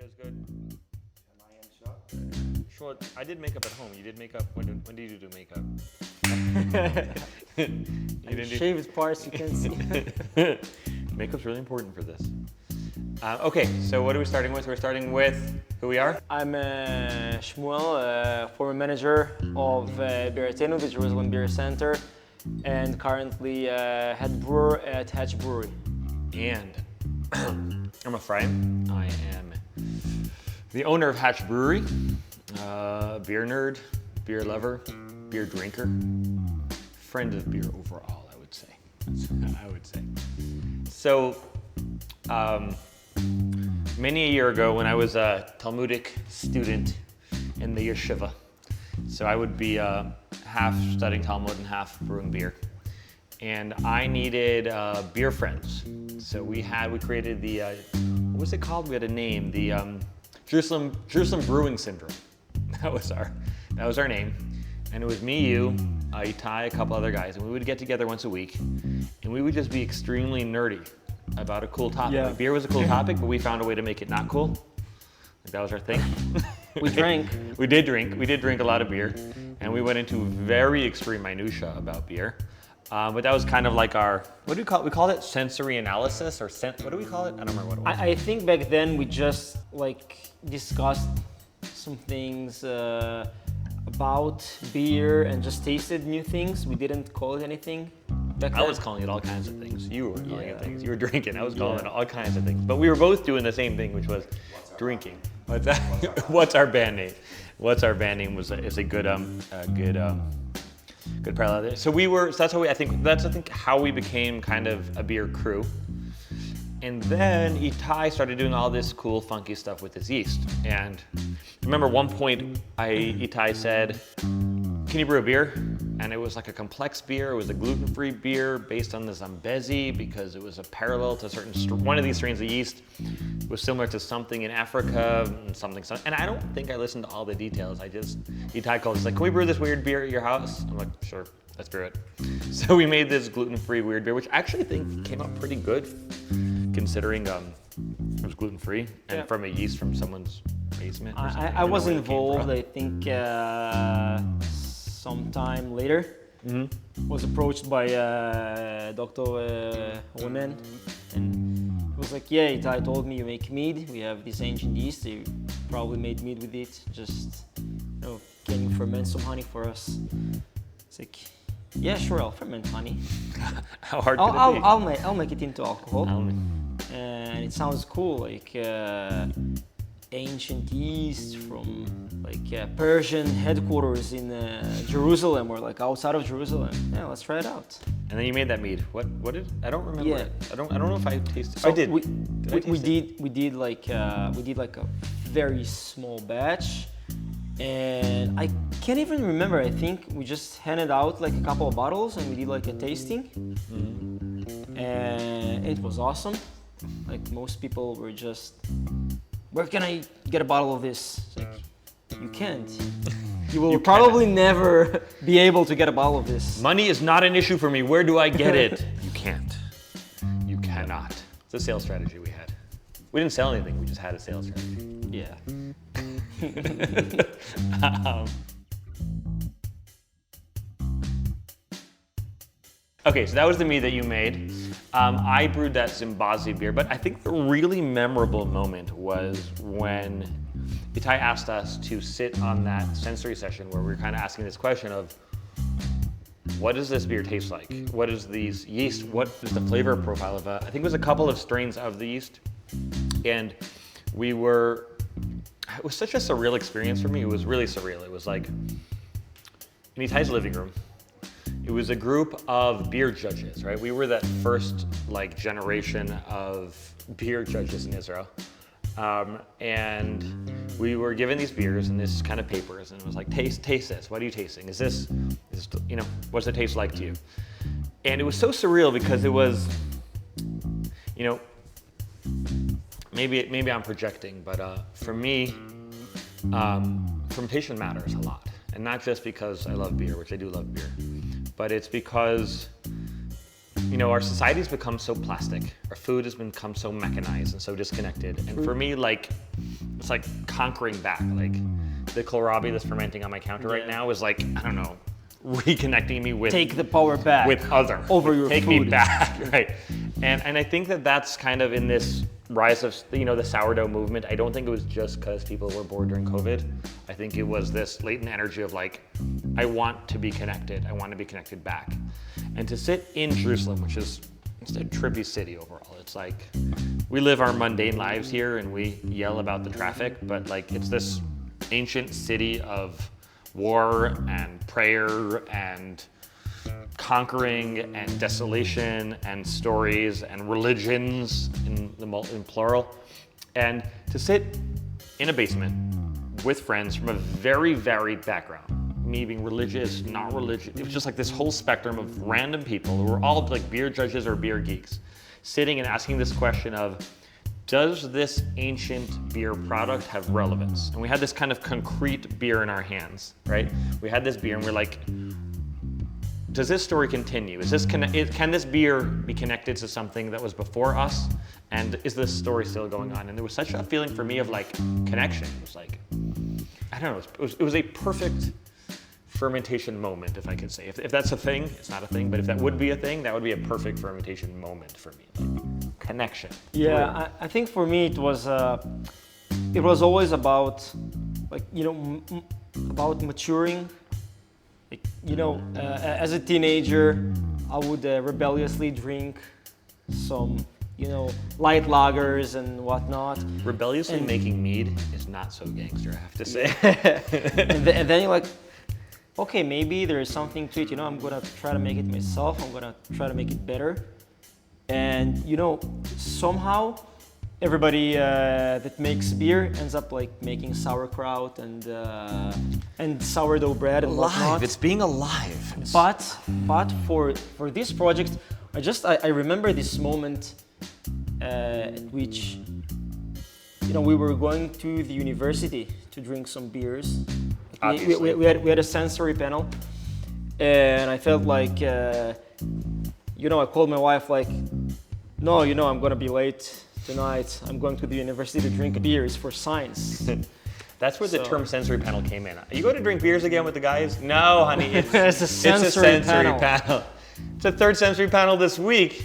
video's good. Am I in shot? Shmuel, I did makeup at home. You did makeup. When did you do makeup? You shaved parts you can see. Makeup's really important for this. Okay, so what are we starting with? We're starting with who we are. I'm Shmuel, former manager of Beretenu, the Jerusalem Beer Center, and currently head brewer at Hatch Brewery. And I'm Ephraim. I am the owner of Hatch Brewery, beer nerd, beer lover, beer drinker, friend of beer overall, I would say. So, many a year ago when I was a Talmudic student in the yeshiva, so I would be half studying Talmud and half brewing beer. And I needed beer friends. So we created the, what was it called? We had a name, the Jerusalem Brewing Syndrome. That was our name. And it was me, you, Itai, a couple other guys, and we would get together once a week, and we would just be extremely nerdy about a cool topic. Yeah. Like, beer was a cool topic, but we found a way to make it not cool. Like, that was our thing. We drank. We did drink a lot of beer, and we went into very extreme minutia about beer. But that was kind of like our, what do we call it? We called it sensory analysis, or what do we call it? I don't remember what it was. I think back then we just discussed some things about beer and just tasted new things. We didn't call it anything back then. I was calling it all kinds of things. You were calling it things. You were drinking. I was calling it all kinds of things. But we were both doing the same thing, which was drinking. What's our band name? What's our band name is a good parallel there. So that's how I think how we became kind of a beer crew. And then Itai started doing all this cool, funky stuff with his yeast. And I remember one point, Itai said, "Can you brew a beer?" And it was like a complex beer. It was a gluten-free beer based on the Zambezi because it was a parallel to one of these strains of yeast was similar to something in Africa and something. And I don't think I listened to all the details. Itai called us like, "Can we brew this weird beer at your house?" I'm like, "Sure, let's brew it." So we made this gluten-free weird beer, which I actually think came out pretty good considering it was gluten-free and from a yeast from someone's basement. I was involved, I think, sometime later. Mm-hmm. Was approached by Dr. Women, and it was like, "Yeah, Itai told me you make mead. We have this ancient yeast. You probably made mead with it. Just, can you ferment some honey for us?" It's like, "Yeah, sure, I'll ferment honey." How hard could it be? I'll make it into alcohol. And it sounds cool, like ancient yeast from Persian headquarters in Jerusalem or outside of Jerusalem. Yeah, let's try it out. And then you made that mead. What did I don't remember. Yeah. I don't know if I tasted. So I did. We did a very small batch, and I can't even remember. I think we just handed out a couple of bottles and we did a tasting, and it was awesome. Most people were just, "Where can I get a bottle of this?" It's like, you can't. You will probably never be able to get a bottle of this. Money is not an issue for me. Where do I get it? You can't. You cannot. It's a sales strategy we had. We didn't sell anything. We just had a sales strategy. Yeah. Okay, so that was the mead that you made. I brewed that Zimbazi beer, but I think the really memorable moment was when Itai asked us to sit on that sensory session where we were kind of asking this question of, what does this beer taste like? What is these yeast? What is the flavor profile of I think it was a couple of strains of the yeast. And it was such a surreal experience for me. It was really surreal. It was like in Itai's living room. It was a group of beer judges, right? We were that first generation of beer judges in Israel. And we were given these beers and this kind of papers, and it was like, taste this. What are you tasting? Is this, what's it taste like to you? And it was so surreal because it was, maybe I'm projecting, but for me, fermentation matters a lot. And not just because I love beer, which I do love beer, but it's because our society's become so plastic. Our food has become so mechanized and so disconnected. And for me, like, it's like conquering back. Like, the kohlrabi that's fermenting on my counter right now is like, I don't know, reconnecting me with... Take the power back. With other. Over your Take food. me back, right? And I think that that's kind of in this rise of, the sourdough movement. I don't think it was just because people were bored during COVID. I think it was this latent energy of like, I want to be connected. I want to be connected back. And to sit in Jerusalem, which is it's a trippy city overall. It's like, we live our mundane lives here and we yell about the traffic, but like it's this ancient city of war and prayer and conquering and desolation and stories and religions in plural. And to sit in a basement with friends from a very varied background, me being religious, not religious, it was just like this whole spectrum of random people who were all like beer judges or beer geeks, sitting and asking this question of, does this ancient beer product have relevance? And we had this kind of concrete beer in our hands, right? We had this beer and we're like, does this story continue? Can this beer be connected to something that was before us? And is this story still going on? And there was such a feeling for me of like connection. It was like, I don't know, it was a perfect fermentation moment, if I could say. If that's a thing, it's not a thing, but if that would be a thing, that would be a perfect fermentation moment for me. Like, connection. Yeah, I think for me it was always about, like, about maturing. Like, as a teenager, I would rebelliously drink some, light lagers and whatnot. Rebelliously making mead is not so gangster, I have to say. and then you're like, okay, maybe there is something to it. I'm gonna try to make it myself. I'm gonna try to make it better. And somehow everybody that makes beer ends up like making sauerkraut and sourdough bread and whatnot. It's being alive. But for this project, I remember this moment at which we were going to the university to drink some beers. We had a sensory panel, and I felt like I called my wife like, no, I'm gonna be late tonight. I'm going to the university to drink beers for science. That's where the term sensory panel came in. You go to drink beers again with the guys? No, honey, it's a sensory panel. It's a third sensory panel this week.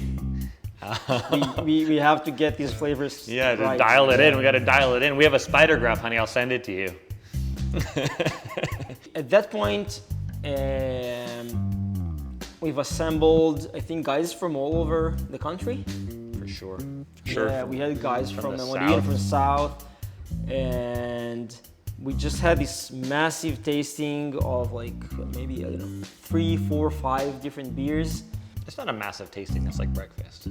we have to get these flavors. Yeah, to right. dial it in. We got to dial it in. We have a spider graph, honey. I'll send it to you. At that point, we've assembled, I think, guys from all over the country. For sure. Yeah, we had guys from the Medellin, south. from South, and we just had this massive tasting of like maybe 3, 4, 5 different beers. It's not a massive tasting. It's like breakfast.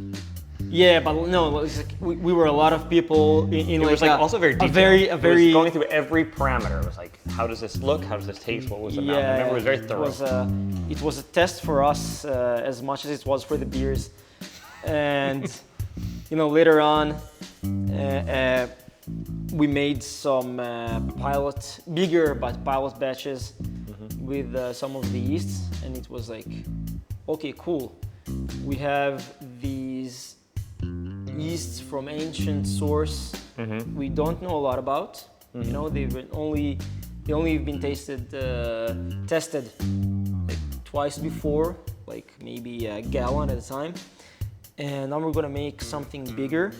Yeah, but no, it's like we were a lot of people in It was like also very detailed. a very It was going through every parameter. It was like, how does this look? How does this taste? What was the mouth? I remember it was very thorough. It was a test for us as much as it was for the beers, and later on we made some bigger pilot batches with some of the yeasts, and it was like, okay, cool. We have these yeasts from ancient source we don't know a lot about. They've only been tested like twice before, like maybe a gallon at a time. And now we're gonna make something bigger.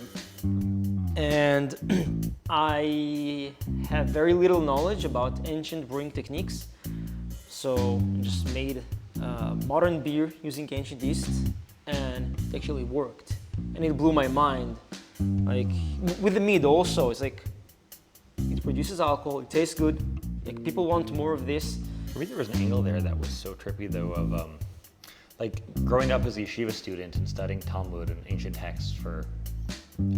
And I have very little knowledge about ancient brewing techniques, so just made modern beer using ancient yeast, and it actually worked. And it blew my mind. Like with the mead also, it's like it produces alcohol, it tastes good, like people want more of this. For me, there was an angle there that was so trippy though of like growing up as a yeshiva student and studying Talmud and ancient texts for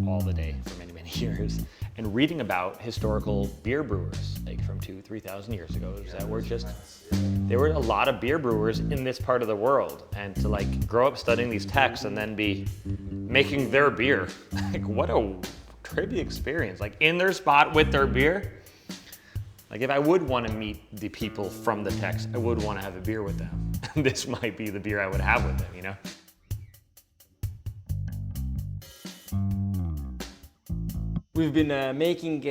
all the day for many, many years, and reading about historical beer brewers like from 2,000-3,000 years ago that were just, there were a lot of beer brewers in this part of the world, and to like grow up studying these texts and then be making their beer, like what a trippy experience, like in their spot with their beer. Like if I would want to meet the people from the text, I would want to have a beer with them. This might be the beer I would have with them, we've been making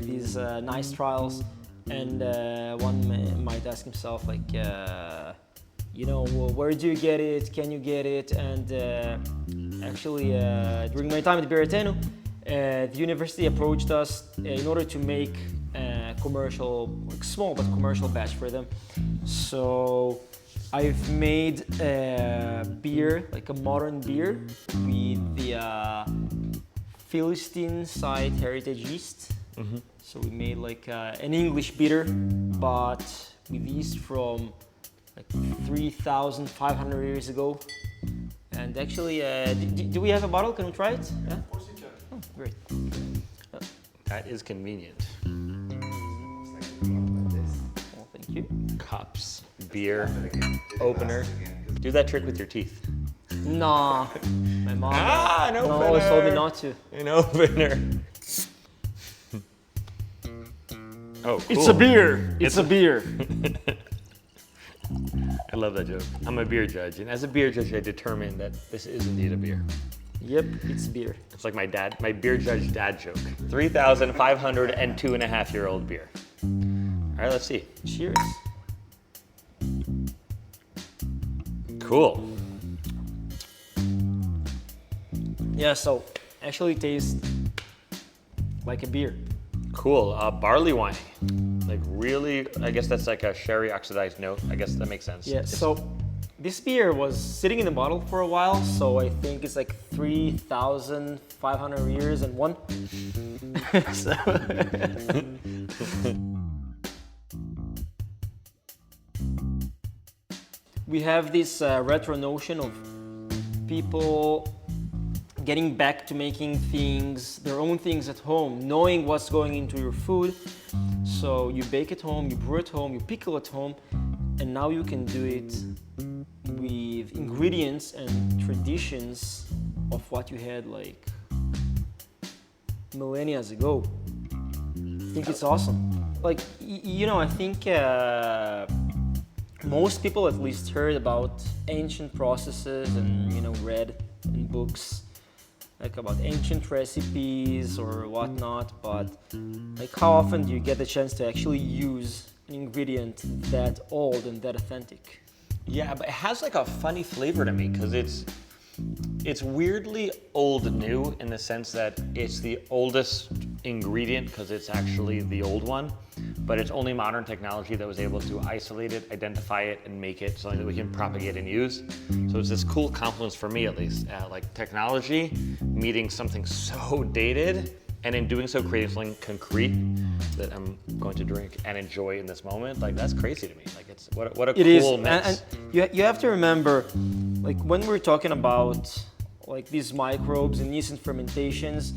these nice trials, and one might ask himself like, well, where do you get it? Can you get it? And actually, during my time at Beretenu, the university approached us in order to make a commercial, like small but commercial batch for them. So I've made a beer, like a modern beer, with the Philistine side heritage yeast. Mm-hmm. So we made like an English bitter, but with yeast from like 3,500 years ago. And actually, do we have a bottle? Can we try it? Yeah? Of course you can. Oh, great. That is convenient. Well, thank you. Cups, beer, opener. Do that trick with your teeth. No, my mom An opener. always told me not to. An opener. Oh, cool. It's a beer. It's a beer. I love that joke. I'm a beer judge, and as a beer judge, I determined that this is indeed a beer. Yep, it's beer. It's like my beer judge dad joke. 3,502.5-year-old beer. All right, let's see. Cheers. Cool. Yeah, so actually tastes like a beer. Cool. Barley wine. Like really, I guess that's like a sherry oxidized note. I guess that makes sense. Yeah, so this beer was sitting in the bottle for a while, so I think it's like 3,500 years and one. So we have this retro notion of people getting back to making things, their own things at home, knowing what's going into your food. So you bake at home, you brew at home, you pickle at home, and now you can do it with ingredients and traditions of what you had like millennia ago. I think it's awesome. Like, I think most people at least heard about ancient processes and, read in books like about ancient recipes or whatnot, but like how often do you get the chance to actually use an ingredient that old and that authentic? Yeah, but it has like a funny flavor to me because it's weirdly old new in the sense that it's the oldest ingredient because it's actually the old one, but it's only modern technology that was able to isolate it, identify it, and make it something that we can propagate and use. So it's this cool confluence for me at least, like technology meeting something so dated, and in doing so creating something concrete that I'm going to drink and enjoy in this moment. Like that's crazy to me. Like it's what a cool mix. And you have to remember, like when we're talking about like these microbes and yeast and fermentations,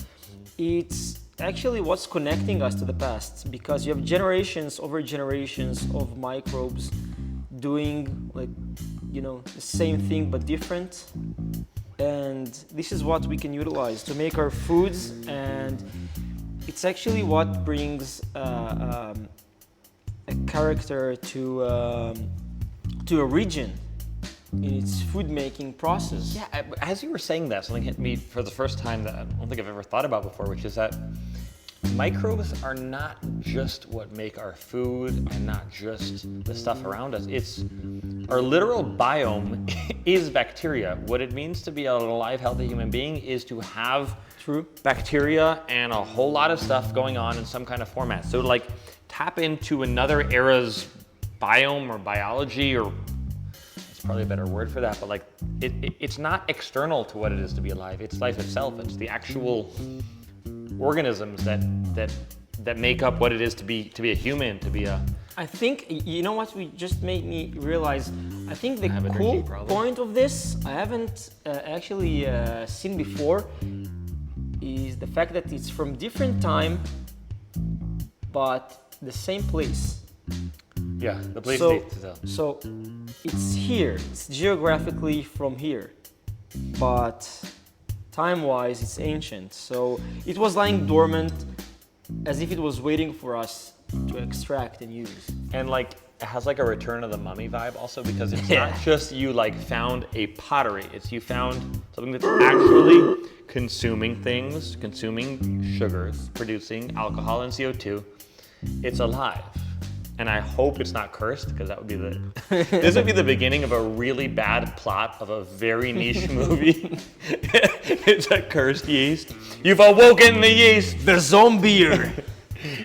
it's actually what's connecting us to the past, because you have generations over generations of microbes doing like the same thing but different. And this is what we can utilize to make our foods, and it's actually what brings a character to a region in its food making process. Yeah, as you were saying that, something hit me for the first time that I don't think I've ever thought about before, which is that microbes are not just what make our food and not just the stuff around us. It's our literal biome is bacteria. What it means to be an alive, healthy human being is to have bacteria and a whole lot of stuff going on in some kind of format. So like tap into another era's biome or biology, or it's probably a better word for that, but like it's not external to what it is to be alive. It's life itself. It's the actual organisms that make up what it is to be a human, to be a... I think, what we just made me realize, I think the an cool energy problem. point of this, I haven't actually seen before, is the fact that it's from different time, but the same place. Yeah, the place So, to tell. so it's here, it's geographically from here, but time-wise it's ancient. So it was lying dormant as if it was waiting for us to extract and use. And like it has like a Return of the Mummy vibe also, because it's not just you like found a pottery, it's you found something that's actually consuming things, consuming sugars, producing alcohol and CO2. It's alive. And I hope it's not cursed, because that would be this would be the beginning of a really bad plot of a very niche movie. It's a cursed yeast. You've awoken the yeast. The zombie.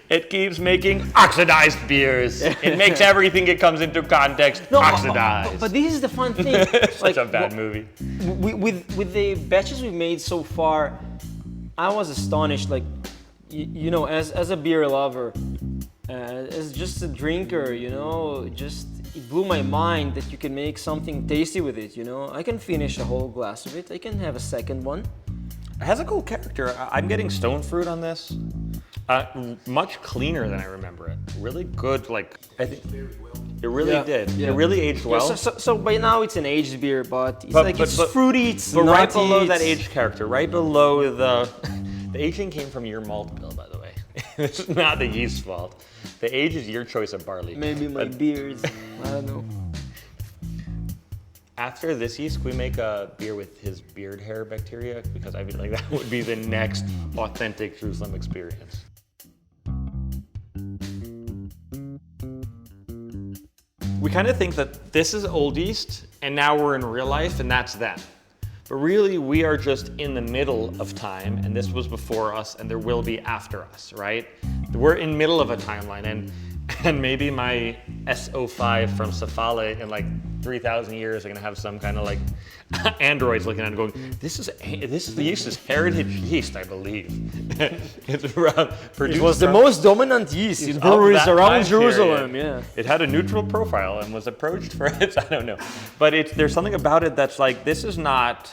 It keeps making oxidized beers. It makes everything it comes into context oxidized. But this is the fun thing. Such a bad movie. With the batches we've made so far, I was astonished. Like, you know, as a beer lover, as just a drinker, you know, it blew my mind that you can make something tasty with it. You know, I can finish a whole glass of it. I can have a second one. It has a cool character. I'm getting stone fruit on this. Much cleaner than I remember it. Really good, like, I think it really did. Yeah. It really aged well. Yeah, so by now it's an aged beer, but it's fruity, it's but nutty, right below that aged character, right below the aging came from your malt bill, by the way. This is not the yeast's fault. The age is your choice of barley. Maybe my beers, I don't know. After this yeast, we make a beer with his beard hair bacteria, because I feel like that would be the next authentic Jerusalem experience. We kind of think that this is old yeast, and now we're in real life, and that's them. But really, we are just in the middle of time, and this was before us, and there will be after us, right? We're in middle of a timeline, and maybe my SO5 from Cephale in like 3,000 years are gonna have some kind of like androids looking at it going, this is the yeast is heritage yeast, I believe. It's produced. It was the most dominant yeast in breweries around Jerusalem. Yeah. It had a neutral profile and was approached for its, I don't know, but there's something about it that's like, this is not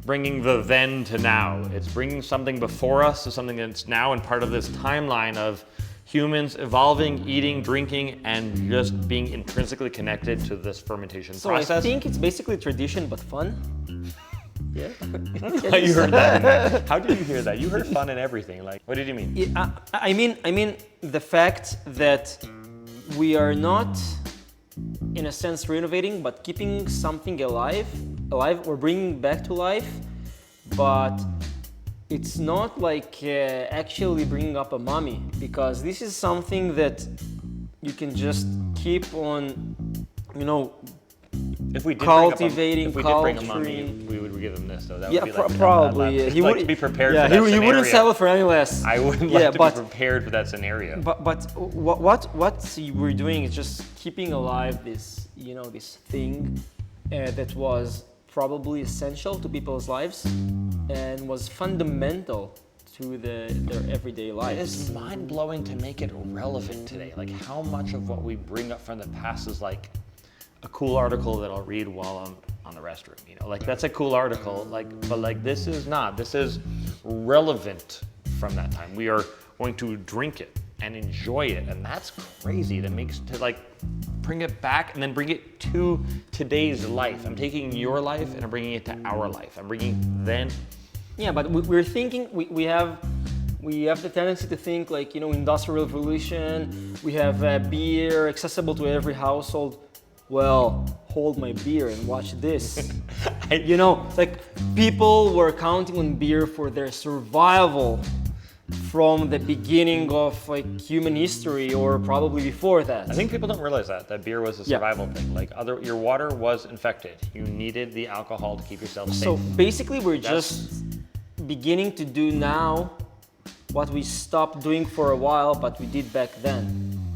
bringing the then to now. It's bringing something before us to something that's now, and part of this timeline of humans evolving, eating, drinking, and just being intrinsically connected to this fermentation process. I think it's basically tradition, but fun. Yeah. You heard that. How did you hear that? You heard fun and everything. Like, what did you mean? I mean the fact that we are not, in a sense, renovating, but keeping something alive or bringing back to life, but it's not like actually bringing up a mummy, because this is something that you can just keep on, you know, if we did cultivating, bring a mummy, we would give him this. So that would be like probably. Yeah. He would be prepared for that he scenario. wouldn't sell it for any less. I would like to be prepared for that scenario. But what we're doing is just keeping alive this, you know, this thing that was probably essential to people's lives and was fundamental to their everyday life. It is mind-blowing to make it relevant today. Like, how much of what we bring up from the past is like a cool article that I'll read while I'm on the restroom, you know, like that's a cool article, like, but like this is not. This is relevant from that time. We are going to drink it and enjoy it, and that's crazy to like bring it back and then bring it to today's life. I'm taking your life and I'm bringing it to our life. I'm bringing then. Yeah, but we're thinking we have the tendency to think like, you know, Industrial Revolution. We have beer accessible to every household. Well, hold my beer and watch this. You know, like people were counting on beer for their survival from the beginning of like human history, or probably before that. I think people don't realize that beer was a survival thing. Like your water was infected. You needed the alcohol to keep yourself safe. So basically we're just beginning to do now what we stopped doing for a while, but we did back then,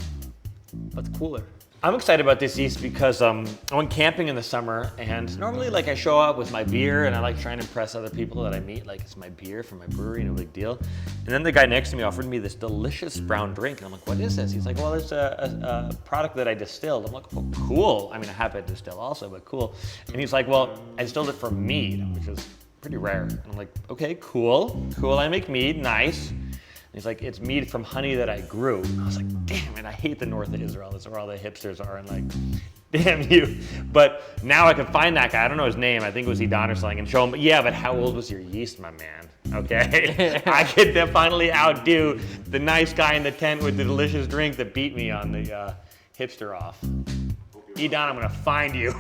but cooler. I'm excited about this yeast because I went camping in the summer, and normally like I show up with my beer and I like trying to impress other people that I meet, like it's my beer from my brewery, no big deal. And then the guy next to me offered me this delicious brown drink, and I'm like, what is this? He's like, well, it's a product that I distilled. I'm like, well, cool. I mean, I have to distill also, but cool. And he's like, well, I distilled it from mead, which is pretty rare. And I'm like, okay, cool. I make mead, nice. He's like, it's mead from honey that I grew. And I was like, damn it, I hate the north of Israel. That's where all the hipsters are, and like, damn you. But now I can find that guy. I don't know his name. I think it was Edon or something, and show him, yeah, but how old was your yeast, my man? Okay? I could then finally outdo the nice guy in the tent with the delicious drink that beat me on the hipster off. Edon, I'm gonna find you.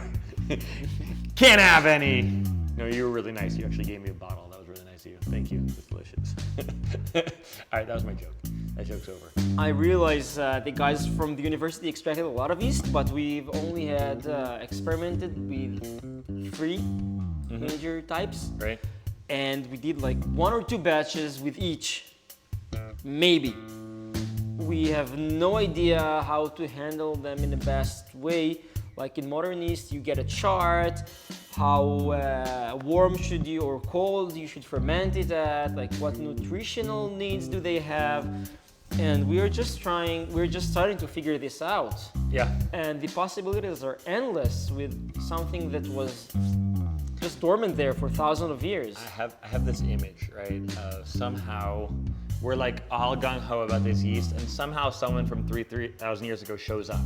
Can't have any. No, you were really nice. You actually gave me a bottle. That was really nice of you. Thank you. It's delicious. All right, that was my joke. That joke's over. I realize the guys from the university extracted a lot of yeast, but we've only had experimented with 3 major types. Right? And we did like 1 or 2 batches with each. Maybe. We have no idea how to handle them in the best way. Like in modern yeast, you get a chart, how warm should you or cold you should ferment it at, like what nutritional needs do they have. And we're just starting to figure this out. Yeah. And the possibilities are endless with something that was just dormant there for thousands of years. I have this image, right? Somehow we're like all gung-ho about this yeast, and somehow someone from 3,000 years ago shows up.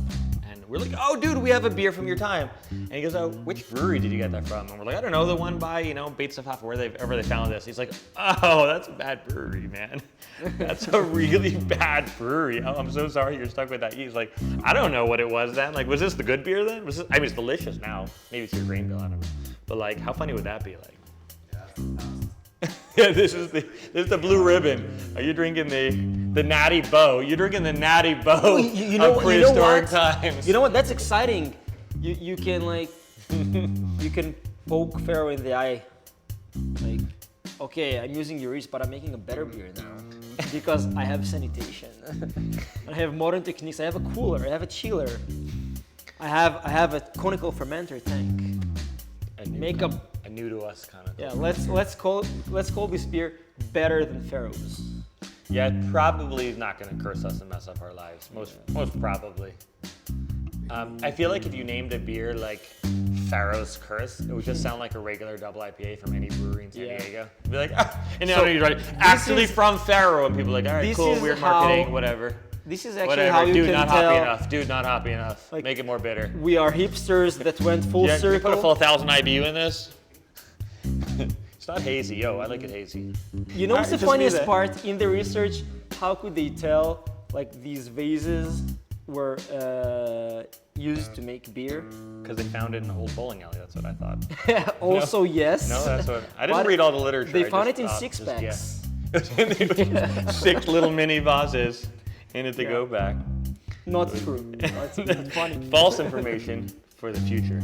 And we're like, oh, dude, we have a beer from your time. And he goes, oh, which brewery did you get that from? And we're like, I don't know, the one by, Beethoven, wherever they found this. He's like, oh, that's a bad brewery, man. That's a really bad brewery. Oh, I'm so sorry you're stuck with that yeast. Like, I don't know what it was then. Like, was this the good beer then? It's delicious now. Maybe it's your grain bill, I don't know. But like, how funny would that be? Like, yeah, this is the blue ribbon. Are you drinking the Natty Bow? You're drinking the Natty Bow of prehistoric times. You know what? That's exciting. You can like you can poke Pharaoh in the eye. Like, okay, I'm using your yeast, but I'm making a better beer now because I have sanitation. I have modern techniques. I have a cooler. I have a chiller. I have a conical fermenter tank. A new to us kind of. Yeah, let's call this beer better than Pharaoh's. Yeah, it probably is not going to curse us and mess up our lives. Most probably. I feel like if you named a beer like Pharaoh's Curse, it would just sound like a regular double IPA from any brewery in San Diego. It'd be like, and now you're right, actually from Pharaoh, and people are like, all right, cool, weird marketing, whatever. This is actually how you can tell. Dude, not hoppy enough. Like, make it more bitter. We are hipsters that went full circle. You put a full 1,000 IBU in this. It's not hazy. Yo, I like it hazy. You know what's the funniest part in the research? How could they tell like these vases were used to make beer? Because they found it in an old bowling alley. That's what I thought. Also, yes. No, that's what I didn't read all the literature. They found it in 6-packs. Yeah. 6 little mini vases in it to go back. Not true. That's funny. False information for the future.